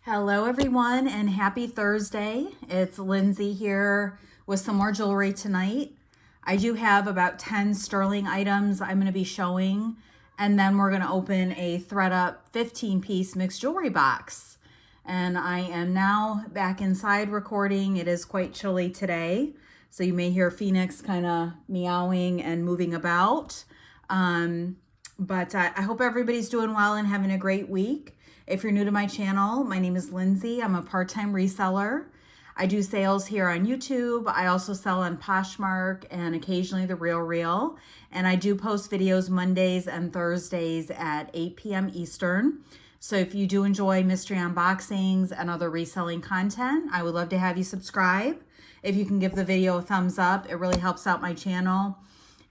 Hello everyone and happy Thursday. It's Lindsay here with some more jewelry tonight. I do have about 10 sterling items I'm going to be showing, and then we're going to open a Thredup 15-piece mixed jewelry box. And I am now back inside recording. It is quite chilly today, so you may hear Phoenix kind of meowing and moving about. But I hope everybody's doing well and having a great week. If you're new to my channel, my name is Lindsay. I'm a part-time reseller. I do sales here on YouTube. I also sell on Poshmark and occasionally The Real. And I do post videos Mondays and Thursdays at 8 p.m. Eastern. So if you do enjoy mystery unboxings and other reselling content, I would love to have you subscribe. If you can give the video a thumbs up, it really helps out my channel.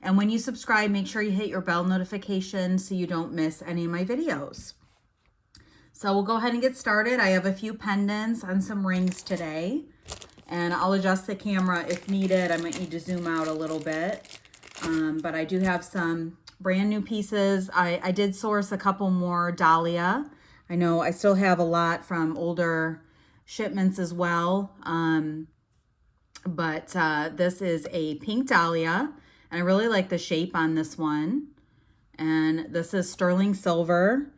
And when you subscribe, make sure you hit your bell notification so you don't miss any of my videos. So we'll go ahead and get started. I have a few pendants and some rings today, and I'll adjust the camera if needed. I might need to zoom out a little bit, but I do have some brand new pieces. I did source a couple more dahlia. I know I still have a lot from older shipments as well, but this is a pink dahlia, and I really like the shape on this one. And this is sterling silver.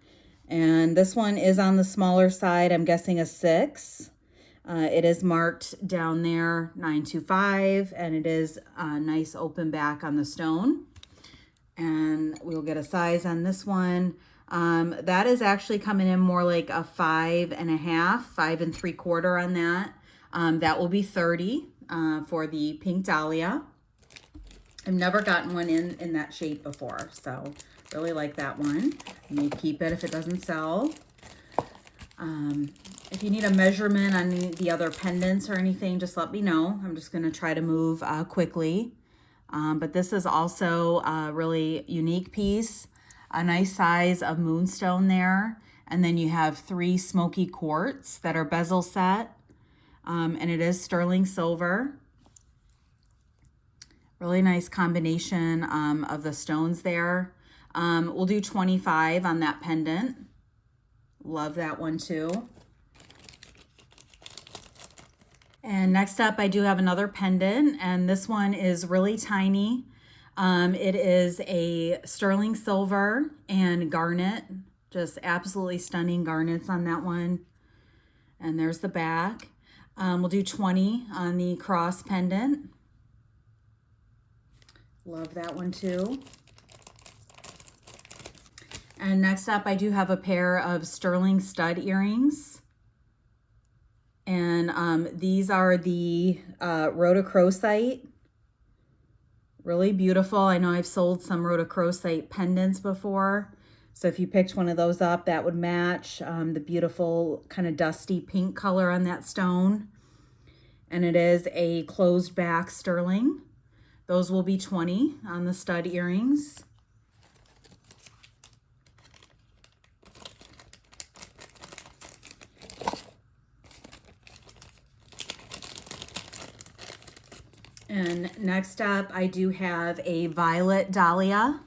And this one is on the smaller side. I'm guessing a 6. It is marked down there 925, and it is a nice open back on the stone. And we'll get a size on this one. That is actually coming in more like a 5.5, 5 3/4 on that. That will be 30 for the pink dahlia. I've never gotten one in that shape before, so really like that one. I may keep it if it doesn't sell. If you need a measurement on the other pendants or anything, just let me know. I'm just going to try to move quickly. But this is also a really unique piece. A nice size of moonstone there. And then you have 3 smoky quartz that are bezel set. And it is sterling silver. Really nice combination of the stones there. We'll do 25 on that pendant. Love that one too. And next up, I do have another pendant, and this one is really tiny. It is a sterling silver and garnet. Just absolutely stunning garnets on that one. And there's the back. We'll do 20 on the cross pendant. Love that one too. And next up, I do have a pair of sterling stud earrings. And these are the rhodochrosite. Really beautiful. I know I've sold some rhodochrosite pendants before. So if you picked one of those up, that would match the beautiful kind of dusty pink color on that stone. And it is a closed back sterling. Those will be 20 on the stud earrings. And next up, I do have a violet dahlia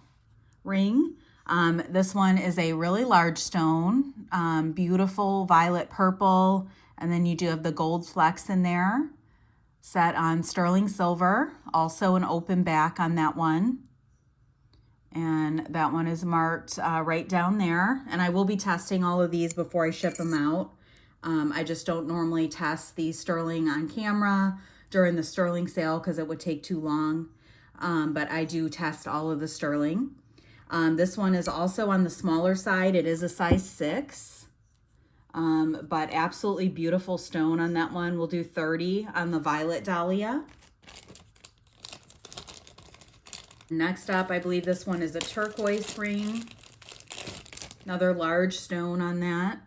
ring. This one is a really large stone, beautiful violet purple, and then you do have the gold flecks in there, set on sterling silver, also an open back on that one. And that one is marked right down there. And I will be testing all of these before I ship them out. I just don't normally test the sterling on camera during the sterling sale because it would take too long. But I do test all of the sterling. This one is also on the smaller side. It is a size 6. But absolutely beautiful stone on that one. We'll do 30 on the violet dahlia. Next up, I believe this one is a turquoise ring. Another large stone on that.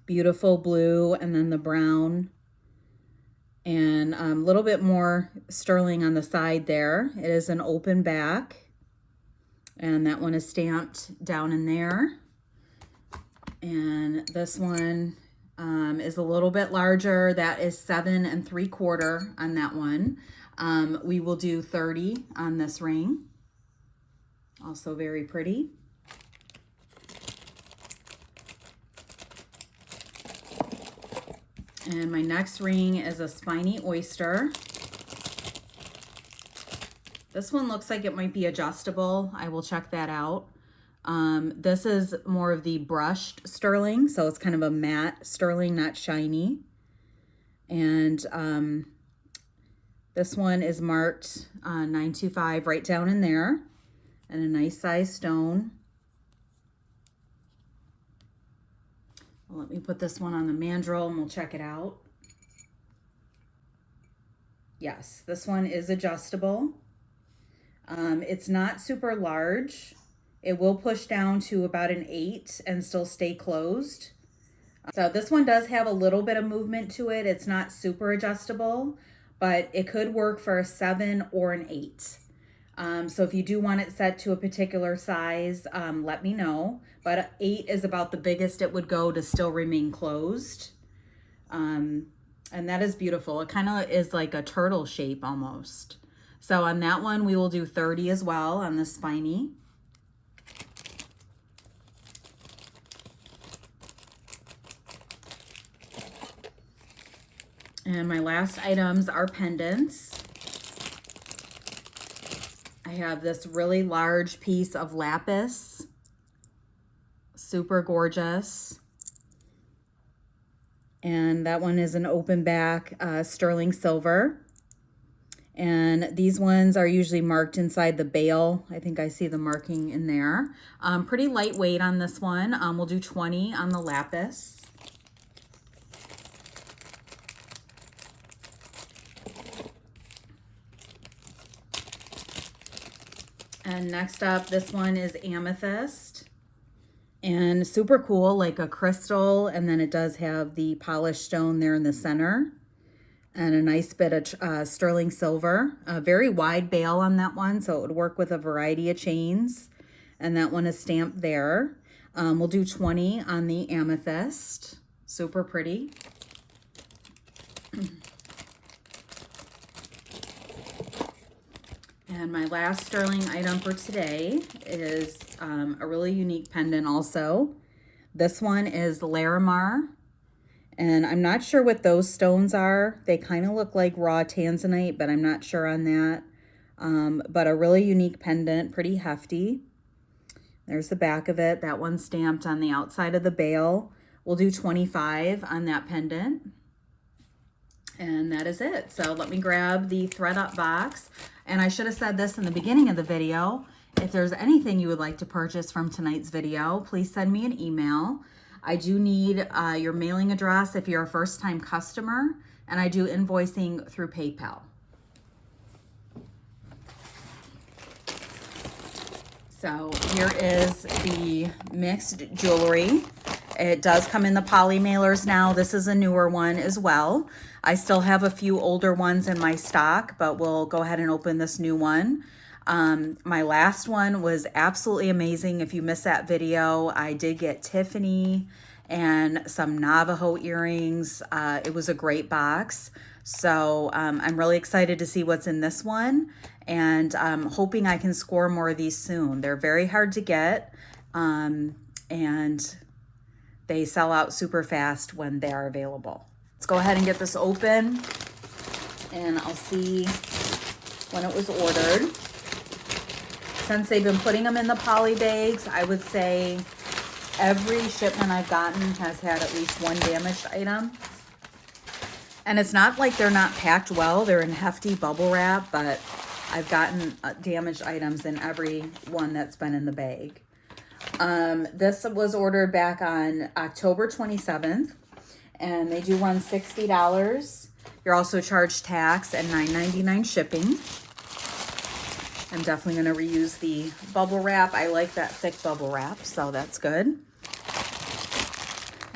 Beautiful blue, and then the brown. And a little bit more sterling on the side there. It is an open back. And that one is stamped down in there. And this one is a little bit larger. That is 7 3/4 on that one. We will do 30 on this ring. Also very pretty. And my next ring is a spiny oyster. This one looks like it might be adjustable. I will check that out. This is more of the brushed sterling, so it's kind of a matte sterling, not shiny. And this one is marked 925 right down in there, and a nice size stone. Well, let me put this one on the mandrel and we'll check it out. Yes, this one is adjustable. It's not super large. It will push down to about an 8 and still stay closed. So this one does have a little bit of movement to it. It's not super adjustable, but it could work for a 7 or an 8. So if you do want it set to a particular size, let me know. But 8 is about the biggest it would go to still remain closed. And that is beautiful. It kind of is like a turtle shape almost. So on that one, we will do 30 as well on the spiny. And my last items are pendants. I have this really large piece of lapis. Super gorgeous. And that one is an open back sterling silver. And these ones are usually marked inside the bail. I think I see the marking in there. Pretty lightweight on this one. We'll do 20 on the lapis. And next up, this one is amethyst. And super cool, like a crystal. And then it does have the polished stone there in the center. And a nice bit of sterling silver. A very wide bail on that one, so it would work with a variety of chains. And that one is stamped there. We'll do 20 on the amethyst. Super pretty. And my last sterling item for today is a really unique pendant also. This one is Larimar. And I'm not sure what those stones are. They kind of look like raw tanzanite, but I'm not sure on that. But a really unique pendant, pretty hefty. There's the back of it. That one's stamped on the outside of the bail. We'll do 25 on that pendant. And that is it. So let me grab the Thredup box. And I should have said this in the beginning of the video. If there's anything you would like to purchase from tonight's video, please send me an email. I do need your mailing address if you're a first-time customer, and I do invoicing through PayPal. So here is the mixed jewelry. It does come in the poly mailers now. This is a newer one as well. I still have a few older ones in my stock, but we'll go ahead and open this new one. My last one was absolutely amazing. If you missed that video, I did get Tiffany and some Navajo earrings. It was a great box. So I'm really excited to see what's in this one, and I'm hoping I can score more of these soon. They're very hard to get, and they sell out super fast when they are available. Let's go ahead and get this open, and I'll see when it was ordered. Since they've been putting them in the poly bags, I would say every shipment I've gotten has had at least one damaged item. And it's not like they're not packed well. They're in hefty bubble wrap, but I've gotten damaged items in every one that's been in the bag. This was ordered back on October 27th, and they do run $60. You're also charged tax and $9.99 shipping. I'm definitely going to reuse the bubble wrap. I like that thick bubble wrap, so that's good.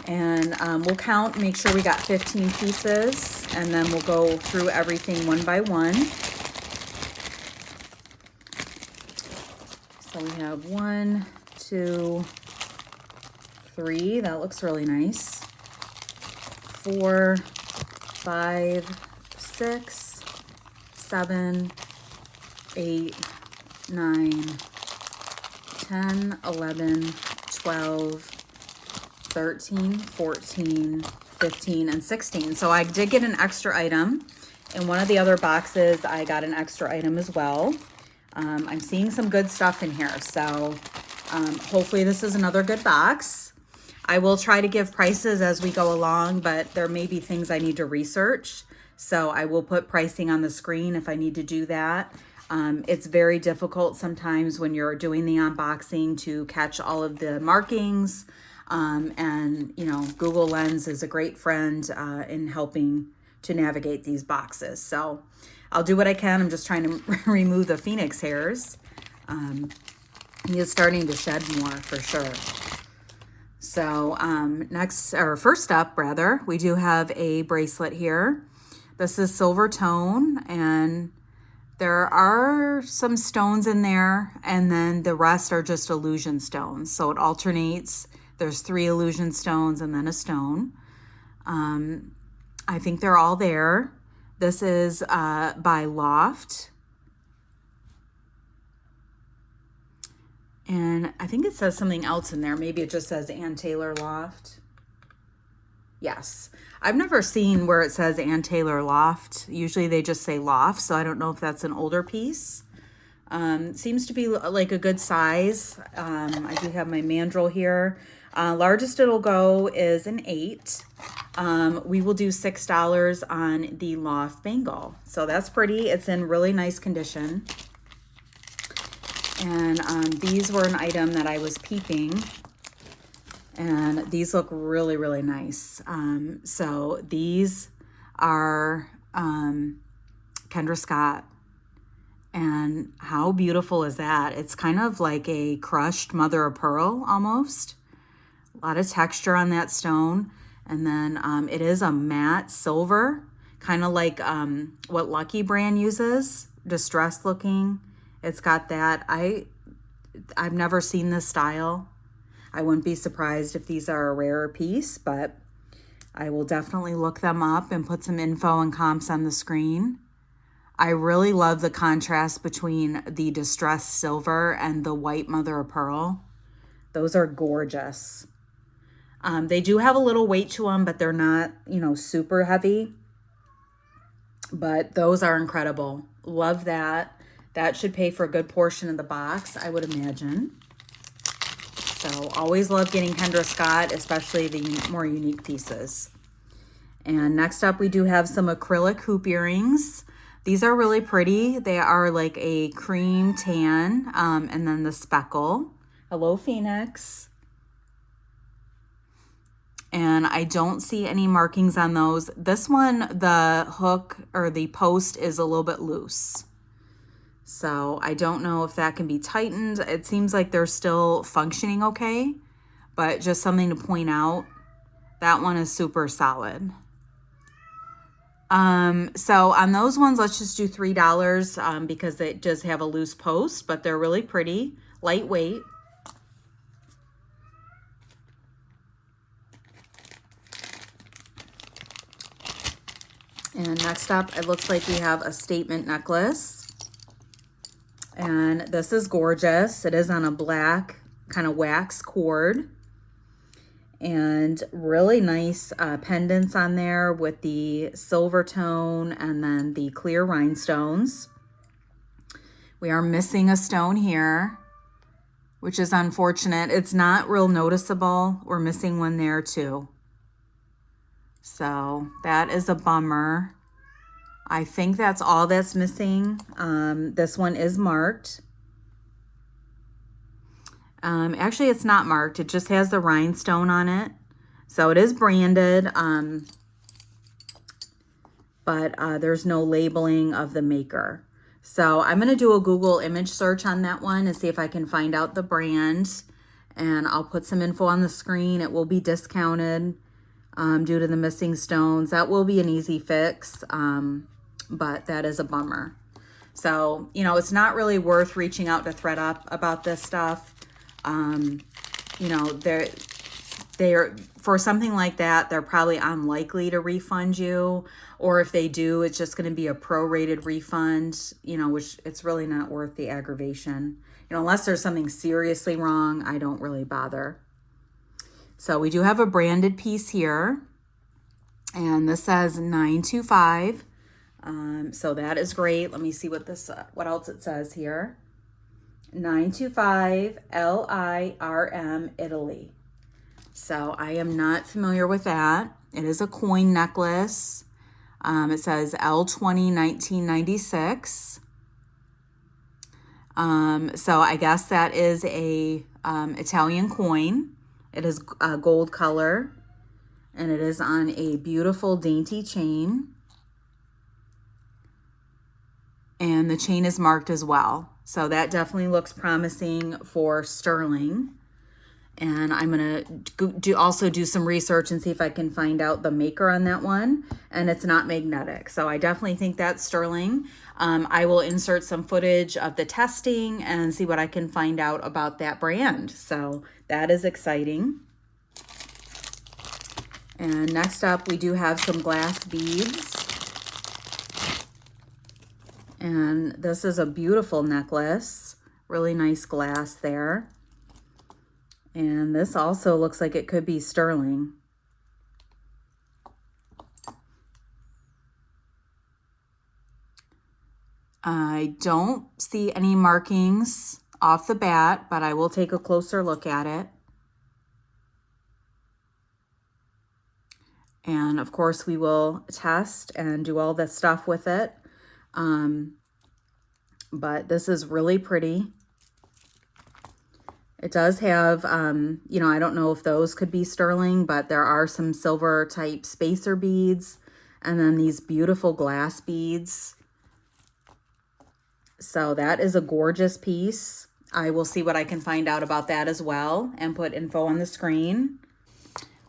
And we'll count, make sure we got 15 pieces, and then we'll go through everything one by one. So we have 1, 2, 3. That looks really nice. 4, 5, 6, 7, 8, 9, 10, 11, 12, 13, 14, 15 and 16. So I did get an extra item. In one of the other boxes, I got an extra item as well. I'm seeing some good stuff in here. So hopefully this is another good box. I will try to give prices as we go along, but there may be things I need to research. So I will put pricing on the screen if I need to do that. It's very difficult sometimes when you're doing the unboxing to catch all of the markings. And, you know, Google Lens is a great friend in helping to navigate these boxes. So I'll do what I can. I'm just trying to remove the Phoenix hairs. He is starting to shed more for sure. So first up, rather, we do have a bracelet here. This is silver tone, and there are some stones in there, and then the rest are just illusion stones. So it alternates. There's 3 illusion stones and then a stone. I think they're all there. This is by Loft. And I think it says something else in there. Maybe it just says Ann Taylor Loft. Yes. I've never seen where it says Ann Taylor Loft. Usually they just say Loft, so I don't know if that's an older piece. Seems to be like a good size. I do have my mandrel here. Largest it'll go is an 8. We will do $6 on the Loft bangle. So that's pretty. It's in really nice condition. And these were an item that I was peeping. And these look really, really nice. So these are Kendra Scott. And how beautiful is that? It's kind of like a crushed mother of pearl almost. A lot of texture on that stone. And then it is a matte silver, kind of like what Lucky brand uses, distressed looking. It's got that. I've never seen this style. I wouldn't be surprised if these are a rarer piece, but I will definitely look them up and put some info and comps on the screen. I really love the contrast between the distressed silver and the white mother of pearl. Those are gorgeous. They do have a little weight to them, but they're not, you know, super heavy. But those are incredible. Love that. That should pay for a good portion of the box, I would imagine. So always love getting Kendra Scott, especially the more unique pieces. And next up, we do have some acrylic hoop earrings. These are really pretty. They are like a cream tan, and then the speckle. Hello, Phoenix. And I don't see any markings on those. This one, the hook or the post is a little bit loose. So I don't know if that can be tightened. It seems like they're still functioning okay, but just something to point out. That one is super solid. So on those ones, let's just do $3 because it does have a loose post, but they're really pretty, lightweight. And next up, it looks like we have a statement necklace. And this is gorgeous. It is on a black kind of wax cord. And really nice pendants on there with the silver tone and then the clear rhinestones. We are missing a stone here, which is unfortunate. It's not real noticeable. We're missing one there too. So that is a bummer. I think that's all that's missing. This one is marked. Actually, it's not marked. It just has the rhinestone on it. So it is branded, but there's no labeling of the maker. So I'm going to do a Google image search on that one and see if I can find out the brand. And I'll put some info on the screen. It will be discounted due to the missing stones. That will be an easy fix, but that is a bummer. So, you know, it's not really worth reaching out to Thredup about this stuff. You know, they're for something like that, they're probably unlikely to refund you, or if they do, it's just going to be a prorated refund, you know, which it's really not worth the aggravation. You know, unless there's something seriously wrong, I don't really bother. So we do have a branded piece here. And this says 925. So that is great. Let me see what else it says here. 925 LIRM Italy. So I am not familiar with that. It is a coin necklace. It says L20 1996. So I guess that is a Italian coin. It is a gold color, and it is on a beautiful dainty chain. And the chain is marked as well. So that definitely looks promising for sterling. And I'm going to also do some research and see if I can find out the maker on that one. And it's not magnetic. So I definitely think that's sterling. I will insert some footage of the testing and see what I can find out about that brand. So that is exciting. And next up, we do have some glass beads. And this is a beautiful necklace. Really nice glass there. And this also looks like it could be sterling. I don't see any markings off the bat, but I will take a closer look at it. And of course, we will test and do all the stuff with it. But this is really pretty. It does have, you know, I don't know if those could be sterling, but there are some silver type spacer beads and then these beautiful glass beads. So that is a gorgeous piece. I will see what I can find out about that as well and put info on the screen.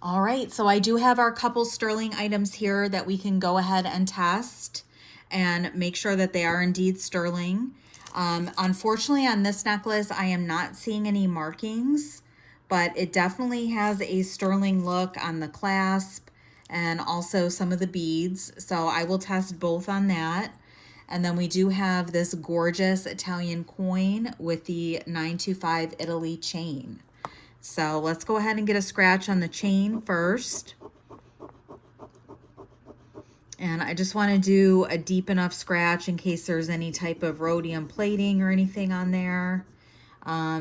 All right, so I do have our couple sterling items here that we can go ahead and test and make sure that they are indeed sterling. Unfortunately, on this necklace, I am not seeing any markings, but it definitely has a sterling look on the clasp and also some of the beads. So I will test both on that. And then we do have this gorgeous Italian coin with the 925 Italy chain. So let's go ahead and get a scratch on the chain first. And I just want to do a deep enough scratch in case there's any type of rhodium plating or anything on there.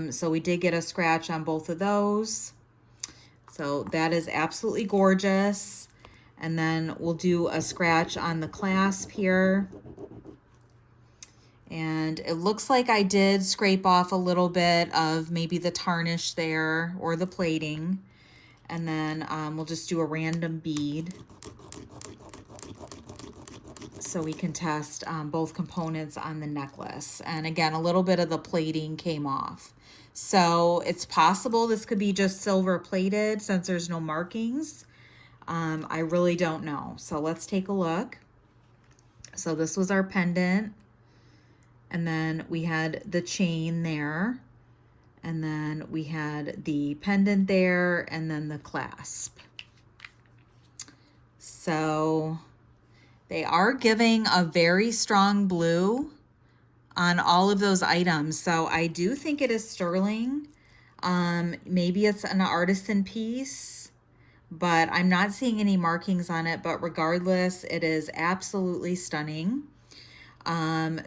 So we did get a scratch on both of those. So that is absolutely gorgeous. And then we'll do a scratch on the clasp here. And it looks like I did scrape off a little bit of maybe the tarnish there or the plating. And then we'll just do a random bead so we can test both components on the necklace. And again, a little bit of the plating came off. So it's possible this could be just silver plated since there's no markings. I really don't know. So let's take a look. So this was our pendant. And then we had the chain there. And then we had the pendant there and then the clasp. So they are giving a very strong blue on all of those items. So I do think it is sterling. Maybe it's an artisan piece, but I'm not seeing any markings on it. But regardless, it is absolutely stunning.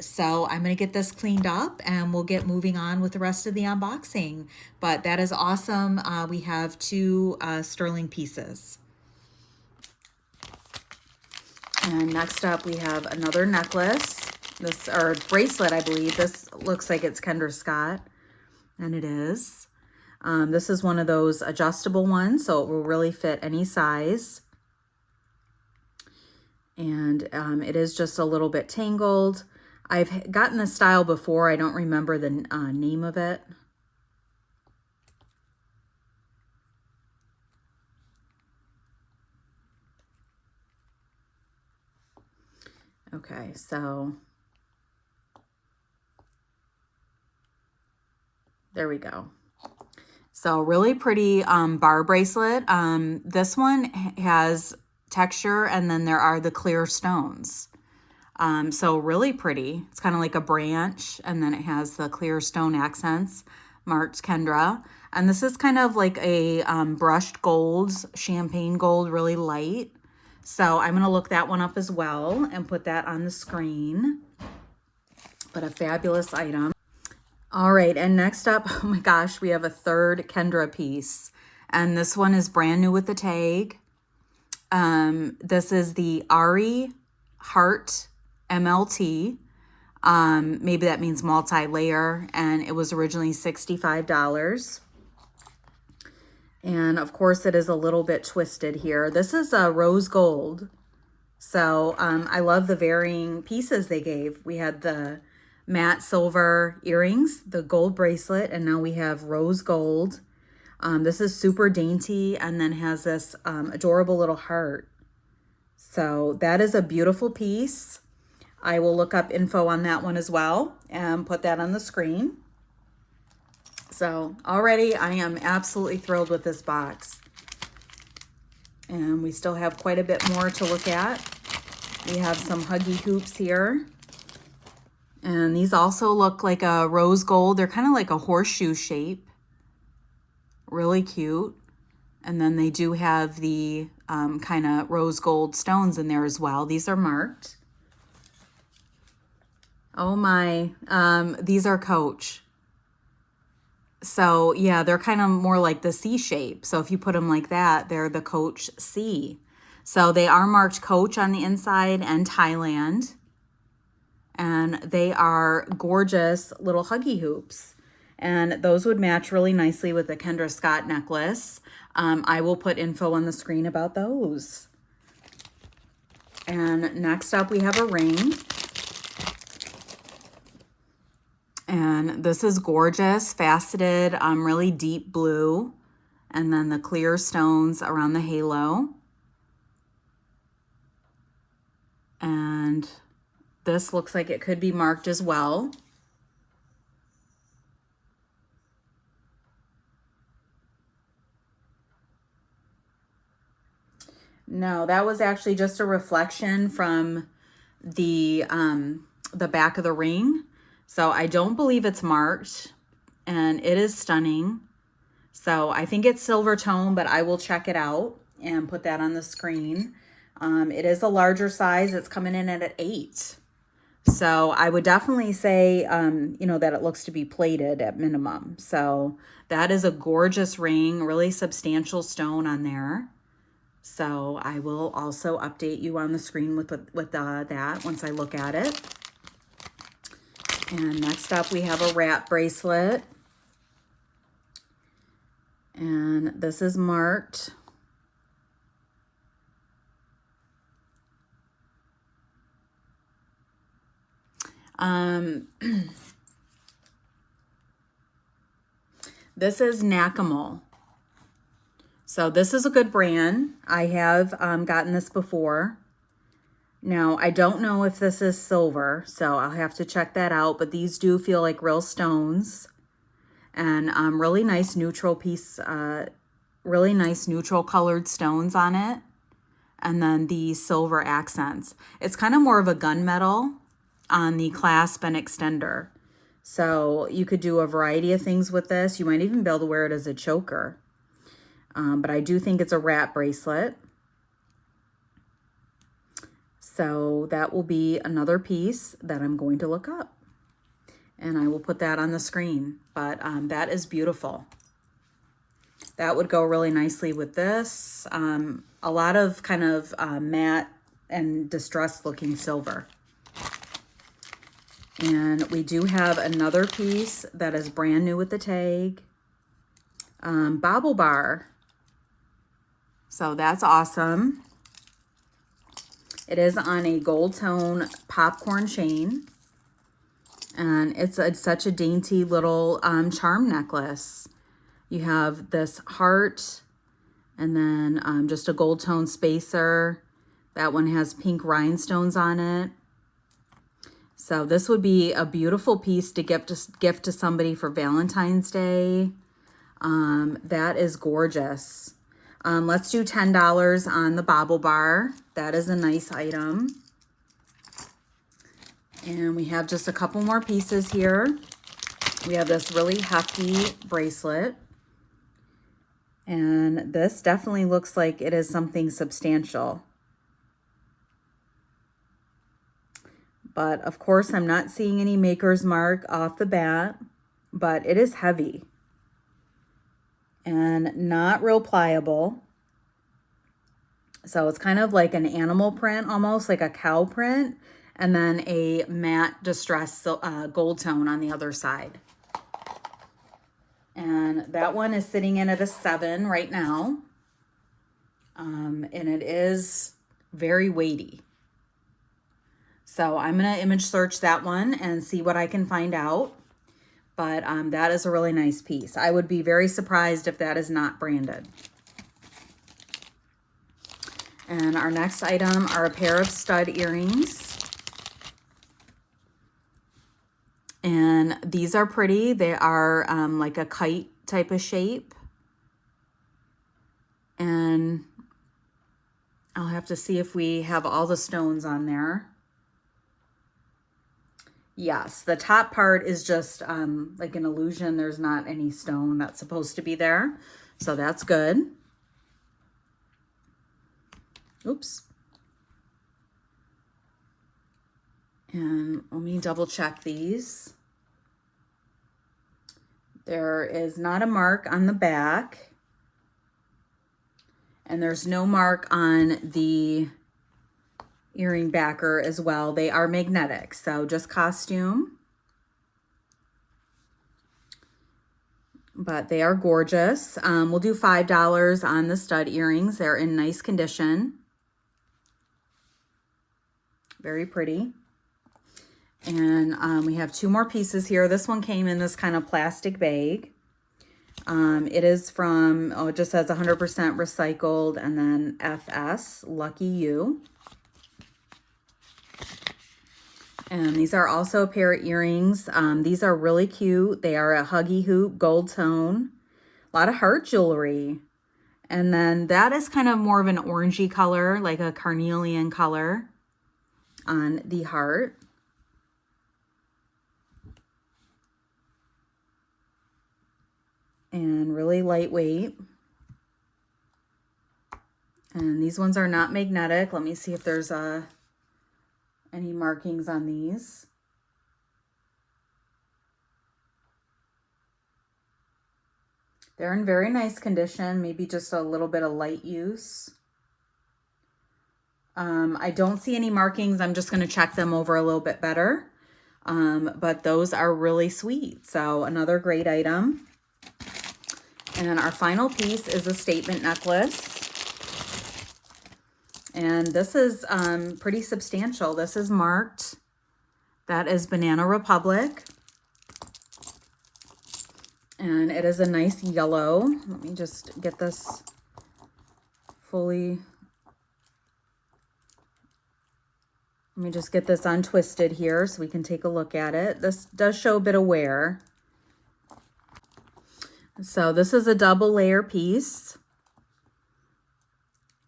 So I'm going to get this cleaned up and we'll get moving on with the rest of the unboxing. But that is awesome. We have two sterling pieces. And next up we have another necklace, or bracelet, I believe. This looks like it's Kendra Scott, and it is. This is one of those adjustable ones, so it will really fit any size. And it is just a little bit tangled. I've gotten this style before. I don't remember the name of it. Okay, so there we go. So really pretty bar bracelet. This one has texture, and then there are the clear stones. So really pretty. It's kind of like a branch, and then it has the clear stone accents marked Kendra. And this is kind of like a brushed gold, champagne gold, really light. So I'm going to look that one up as well and put that on the screen. But a fabulous item. All right, and next up, oh my gosh, we have a third Kendra piece. And this one is brand new with the tag. This is the Ari Heart MLT. Maybe that means multi-layer, and it was originally $65. And of course it is a little bit twisted here. This is a rose gold. So I love the varying pieces they gave. We had the matte silver earrings, the gold bracelet, and now we have rose gold. This is super dainty and then has this adorable little heart. So that is a beautiful piece. I will look up info on that one as well and put that on the screen. So already I am absolutely thrilled with this box. And we still have quite a bit more to look at. We have some huggy hoops here. And these also look like a rose gold. They're kind of like a horseshoe shape. Really cute. And then they do have the kind of rose gold stones in there as well. These are marked. Oh my, these are Coach. So yeah, they're kind of more like the C shape. So if you put them like that, they're the Coach C. So they are marked Coach on the inside and Thailand. And they are gorgeous little huggy hoops. And those would match really nicely with the Kendra Scott necklace. I will put info on the screen about those. And next up we have a ring. And this is gorgeous, faceted, really deep blue. And then the clear stones around the halo. And this looks like it could be marked as well. No, that was actually just a reflection from the back of the ring. So I don't believe it's marked, and it is stunning. So I think it's silver tone, but I will check it out and put that on the screen. It is a larger size. It's coming in at an 8. So I would definitely say, you know, that it looks to be plated at minimum. So that is a gorgeous ring, really substantial stone on there. So I will also update you on the screen with that once I look at it. And next up we have a wrap bracelet. And this is marked. This is Nakamol. So this is a good brand. I have gotten this before. Now, I don't know if this is silver, so I'll have to check that out, but these do feel like real stones. And really nice neutral piece, really nice neutral colored stones on it. And then the silver accents. It's kind of more of a gunmetal on the clasp and extender. So you could do a variety of things with this. You might even be able to wear it as a choker. But I do think it's a wrap bracelet. So that will be another piece that I'm going to look up. And I will put that on the screen. But that is beautiful. That would go really nicely with this. A lot of kind of matte and distressed looking silver. And we do have another piece that is brand new with the tag. Bobble bar. So that's awesome. It is on a gold tone popcorn chain. And it's such a dainty little charm necklace. You have this heart and then just a gold tone spacer. That one has pink rhinestones on it. So this would be a beautiful piece to gift to somebody for Valentine's Day. That is gorgeous. Let's do $10 on the bobble bar. That is a nice item. And we have just a couple more pieces here. We have this really hefty bracelet. And this definitely looks like it is something substantial. But of course, I'm not seeing any maker's mark off the bat, but it is heavy and not real pliable. So it's kind of like an animal print, almost like a cow print, and then a matte distressed gold tone on the other side. And that one is sitting in at a 7 right now. And it is very weighty. So I'm going to image search that one and see what I can find out. But that is a really nice piece. I would be very surprised if that is not branded. And our next item are a pair of stud earrings. And these are pretty. They are like a kite type of shape. And I'll have to see if we have all the stones on there. Yes, the top part is just like an illusion. There's not any stone that's supposed to be there. So that's good. Oops. And let me double check these. There is not a mark on the back. And there's no mark on the earring backer as well. They are magnetic, so just costume. But they are gorgeous. We'll do $5 on the stud earrings. They're in nice condition. Very pretty. And we have 2 more pieces here. This one came in this kind of plastic bag. It is from, it just says 100% recycled and then FS, Lucky You. And these are also a pair of earrings. These are really cute. They are a huggy hoop, gold tone. A lot of heart jewelry. And then that is kind of more of an orangey color, like a carnelian color on the heart. And really lightweight. And these ones are not magnetic. Let me see if there's any markings on these. They're in very nice condition, maybe just a little bit of light use. I don't see any markings. I'm just going to check them over a little bit better. But those are really sweet. So another great item. And our final piece is a statement necklace. And this is pretty substantial. This is marked. That is Banana Republic. And it is a nice yellow. Let me just get this fully. Let me just get this untwisted here so we can take a look at it. This does show a bit of wear. So this is a double layer piece.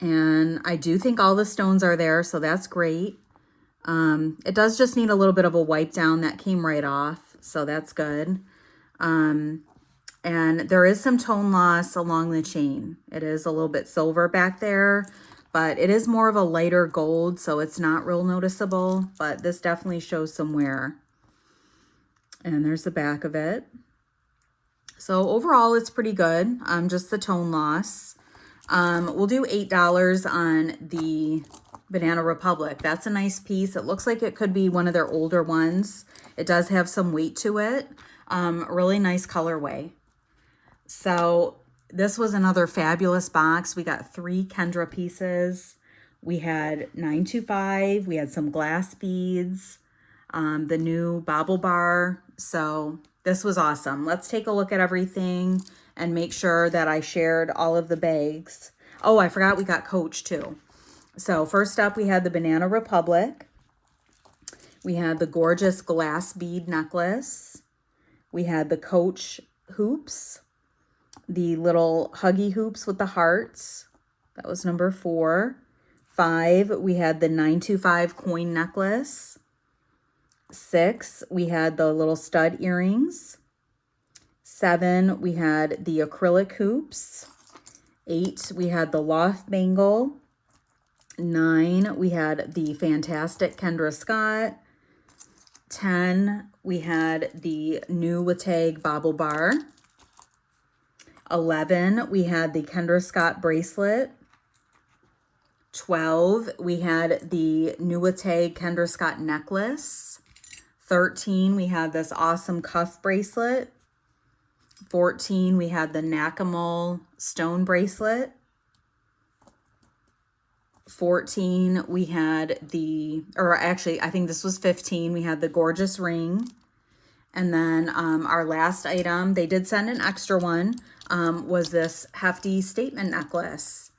And I do think all the stones are there, so that's great. It does just need a little bit of a wipe down. That came right off, so that's good. And there is some tone loss along the chain. It is a little bit silver back there, but it is more of a lighter gold, so it's not real noticeable, but this definitely shows some wear. And there's the back of it. So overall, it's pretty good. Just the tone loss. We'll do $8 on the Banana Republic. That's a nice piece. It looks like it could be one of their older ones. It does have some weight to it. Really nice colorway. So this was another fabulous box. We got 3 Kendra pieces. We had 925. We had some glass beads. The new bobble bar. So this was awesome. Let's take a look at everything and make sure that I shared all of the bags. Oh, I forgot we got Coach too. So first up, we had the Banana Republic. We had the gorgeous glass bead necklace. We had the Coach hoops, the little huggy hoops with the hearts. That was number 4. 5, we had the 925 coin necklace. 6, we had the little stud earrings. 7, we had the acrylic hoops. 8, we had the loft bangle. 9, we had the fantastic Kendra Scott. 10, we had the new Watag Bobble Bar. 11, we had the Kendra Scott bracelet. 12, we had the new Watag Kendra Scott necklace. 13, we had this awesome cuff bracelet. 14, we had the Nakamol stone bracelet. 14, we had the, or actually, I think this was 15, we had the gorgeous ring. And then our last item, they did send an extra one, was this hefty statement necklace.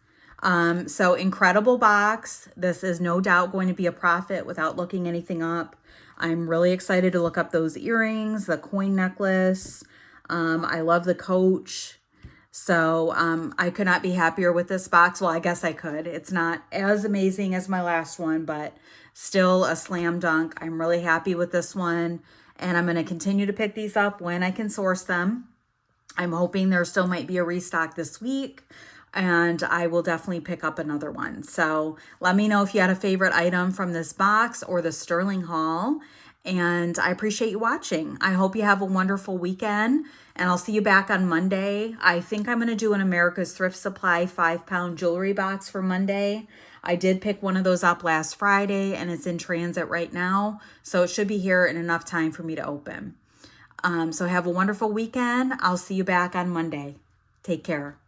So incredible box. This is no doubt going to be a profit without looking anything up. I'm really excited to look up those earrings, the coin necklace. I love the coach. So I could not be happier with this box. Well, I guess I could. It's not as amazing as my last one, but still a slam dunk. I'm really happy with this one. And I'm going to continue to pick these up when I can source them. I'm hoping there still might be a restock this week. And I will definitely pick up another one. So let me know if you had a favorite item from this box or the Sterling haul. And I appreciate you watching. I hope you have a wonderful weekend. And I'll see you back on Monday. I think I'm going to do an America's Thrift Supply 5-pound jewelry box for Monday. I did pick one of those up last Friday and it's in transit right now. So it should be here in enough time for me to open. So have a wonderful weekend. I'll see you back on Monday. Take care.